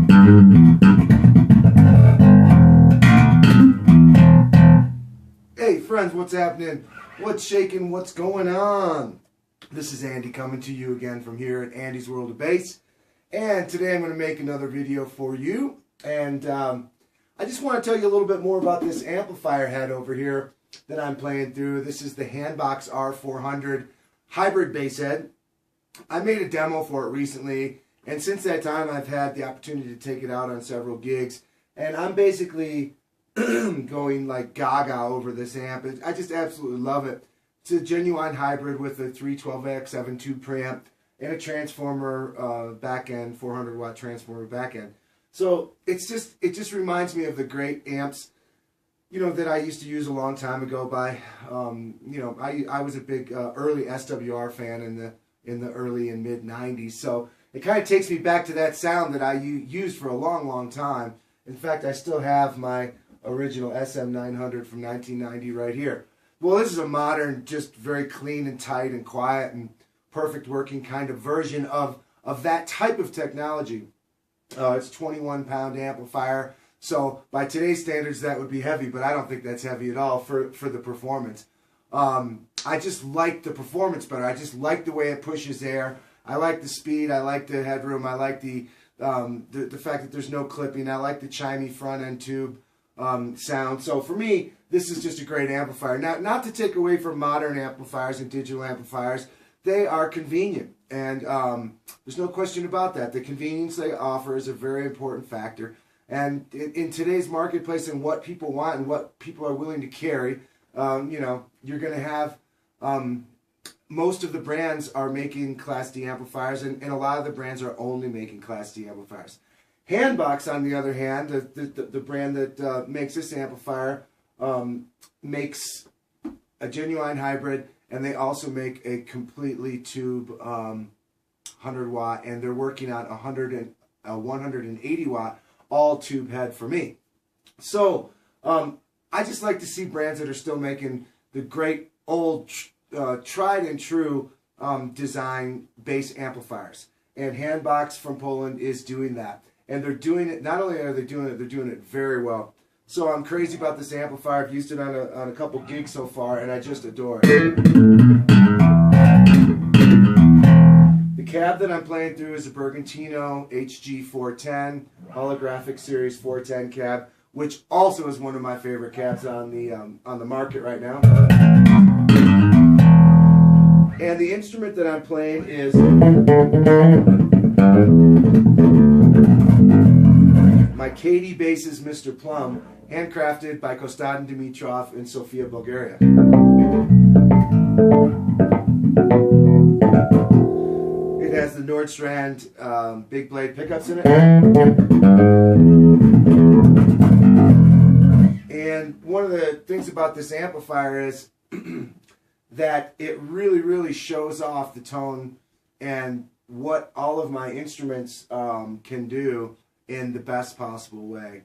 Hey friends, what's happening? What's shaking? What's going on? This is Andy coming to you again from here at Andy's World of Bass. And today I'm going to make another video for you. And I just want to tell you a little bit more about this amplifier head over here that I'm playing through. This is the Handbox R400 hybrid bass head. I made a demo for it recently, and since that time I've had the opportunity to take it out on several gigs. And I'm basically going like gaga over this amp. I just absolutely love it. It's a genuine hybrid with a 312X7 tube preamp and a transformer back end, 400 watt transformer back end. So it just reminds me of the great amps, you know, that I used to use a long time ago. By you know, I was a big early SWR fan in the early and mid 90s. So it kind of takes me back to that sound that I used for a long time. In fact, I still have my original SM900 from 1990 right here. Well, this is a modern, just very clean and tight and quiet and perfect working kind of version of that type of technology. It's a 21-pound amplifier, so by today's standards that would be heavy, but I don't think that's heavy at all for the performance. I just like the performance better. I just like the way it pushes air. I like the speed. I like the headroom. I like the fact that there's no clipping. I like the chimey front end tube sound. So for me, this is just a great amplifier. Now, not to take away from modern amplifiers and digital amplifiers, they are convenient, and there's no question about that. The convenience they offer is a very important factor. And in today's marketplace and what people want and what people are willing to carry, you know, you're going to have most of the brands are making Class D amplifiers, and a lot of the brands are only making Class D amplifiers. Handbox, on the other hand, the brand that makes this amplifier, makes a genuine hybrid, and they also make a completely tube 100 watt, and they're working on a 180 watt all tube head for me. So I just like to see brands that are still making the great old tried and true design bass amplifiers, and Handbox from Poland is doing that. And they're doing it, not only are they doing it, they're doing it very well. So I'm crazy about this amplifier. I've used it on a couple gigs so far, and I just adore it. The cab that I'm playing through is a Bergantino HG410, holographic series 410 cab, which also is one of my favorite cabs on the market right now. And the instrument that I'm playing is my Katy Basses Mr. Plum, handcrafted by Konstantin Dimitrov in Sofia, Bulgaria. It has the Nordstrand big blade pickups in it. And one of the things about this amplifier is that it really shows off the tone and what all of my instruments can do in the best possible way.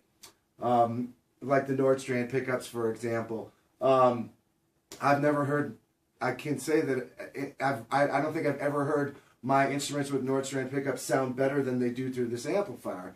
Like the Nordstrand pickups, for example. I've never heard, I can say that I don't think I've ever heard my instruments with Nordstrand pickups sound better than they do through this amplifier.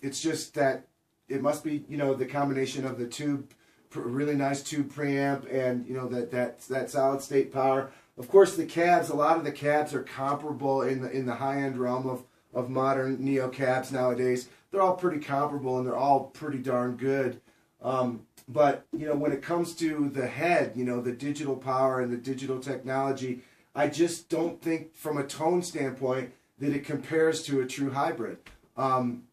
It's just that it must be, you know, the combination of the tube, really nice tube preamp, and you know that solid state power. Of course, the cabs, a lot of the cabs are comparable in the high end realm of modern neo cabs nowadays. They're all pretty comparable, and they're all pretty darn good. But you know, when it comes to the head, you know, the digital power and the digital technology, I just don't think from a tone standpoint that it compares to a true hybrid.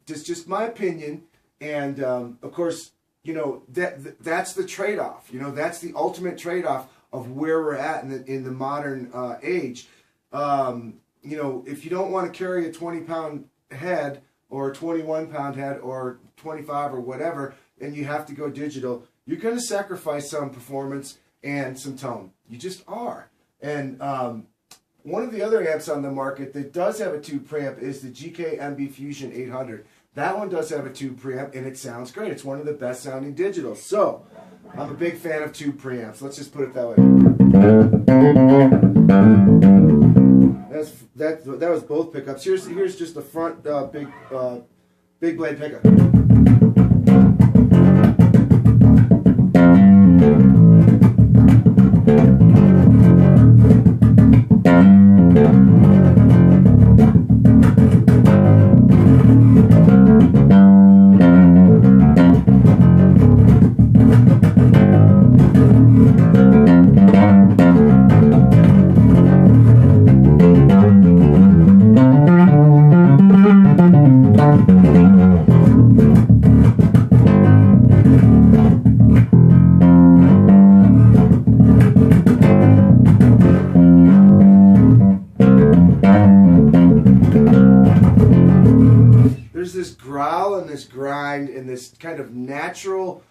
Just my opinion, and of course, you know, that's the trade-off. You know, that's the ultimate trade-off of where we're at in the modern age. You know, if you don't want to carry a 20-pound head or a 21-pound head or 25 or whatever, and you have to go digital, you're going to sacrifice some performance and some tone. You just are. And one of the other amps on the market that does have a tube preamp is the GK MB Fusion 800. That one does have a tube preamp, and it sounds great. It's one of the best sounding digitals. So, I'm a big fan of tube preamps. Let's just put it that way. That was both pickups. Here's just the front big Big blade pickup. There's this growl and this grind and this kind of natural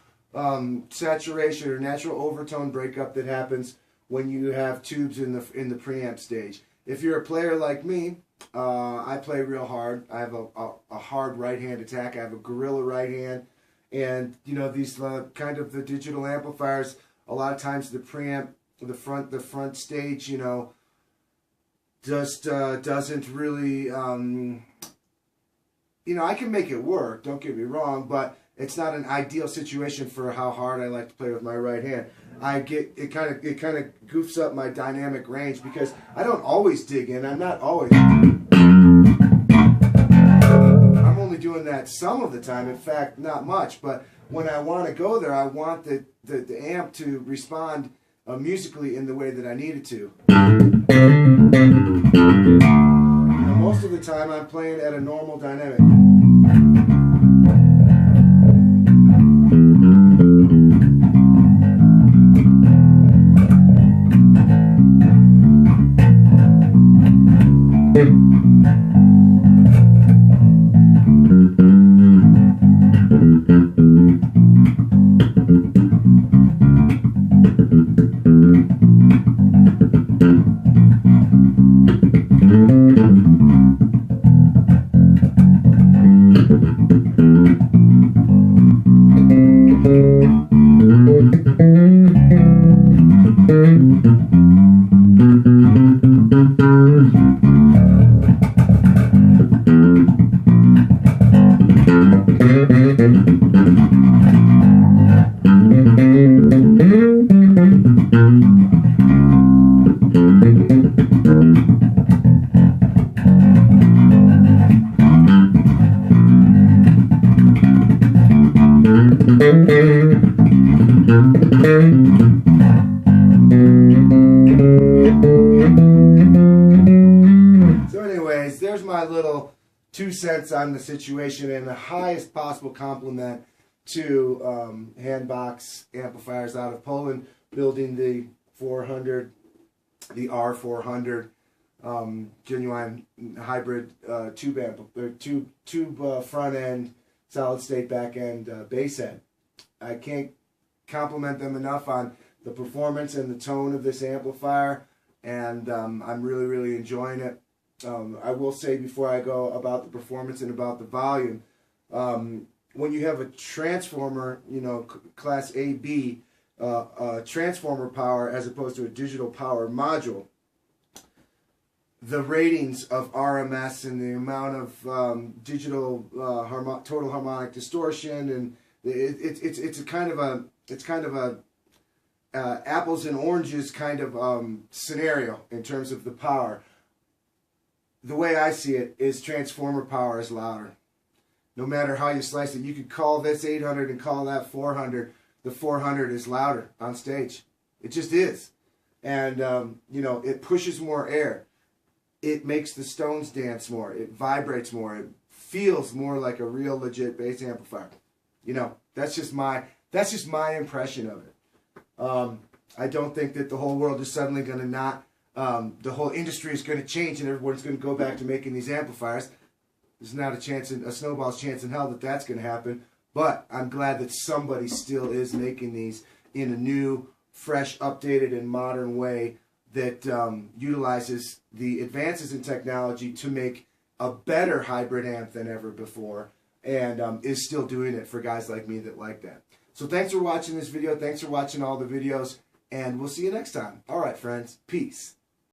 saturation or natural overtone breakup that happens when you have tubes in the preamp stage. If you're a player like me, I play real hard. I have a hard right hand attack. I have a gorilla right hand, and you know these kind of the digital amplifiers. A lot of times the preamp, the front stage, you know, just doesn't really. You know, I can make it work, don't get me wrong, but it's not an ideal situation for how hard I like to play with my right hand. It kind of goofs up my dynamic range because I don't always dig in. I'm not always. I'm only doing that some of the time, in fact, not much, but when I want to go there, I want the amp to respond musically in the way that I need it to. Most of the time I'm playing at a normal dynamic. So anyways, there's my little 2 cents on the situation and the highest possible compliment to Handbox amplifiers out of Poland, building the 400, the R400 genuine hybrid tube front end, solid state back end bass head. I can't compliment them enough on the performance and the tone of this amplifier, and I'm really enjoying it. I will say before I go about the performance and about the volume, when you have a transformer, you know, class AB, transformer power as opposed to a digital power module, the ratings of RMS and the amount of digital total harmonic distortion, and it's kind of a apples and oranges kind of scenario in terms of the power. The way I see it is transformer power is louder. No matter how you slice it, you could call this 800 and call that 400. The 400 is louder on stage. It just is. And, you know, it pushes more air. It makes the stones dance more. It vibrates more. It feels more like a real legit bass amplifier. You know, that's just my impression of it. I don't think that the whole world is suddenly going to not, the whole industry is going to change and everyone's going to go back to making these amplifiers. There's not a snowball's chance in hell that that's going to happen. But I'm glad that somebody still is making these in a new, fresh, updated, and modern way that utilizes the advances in technology to make a better hybrid amp than ever before, and is still doing it for guys like me that like that. So thanks for watching this video. Thanks for watching all the videos, and we'll see you next time. All right, friends. Peace.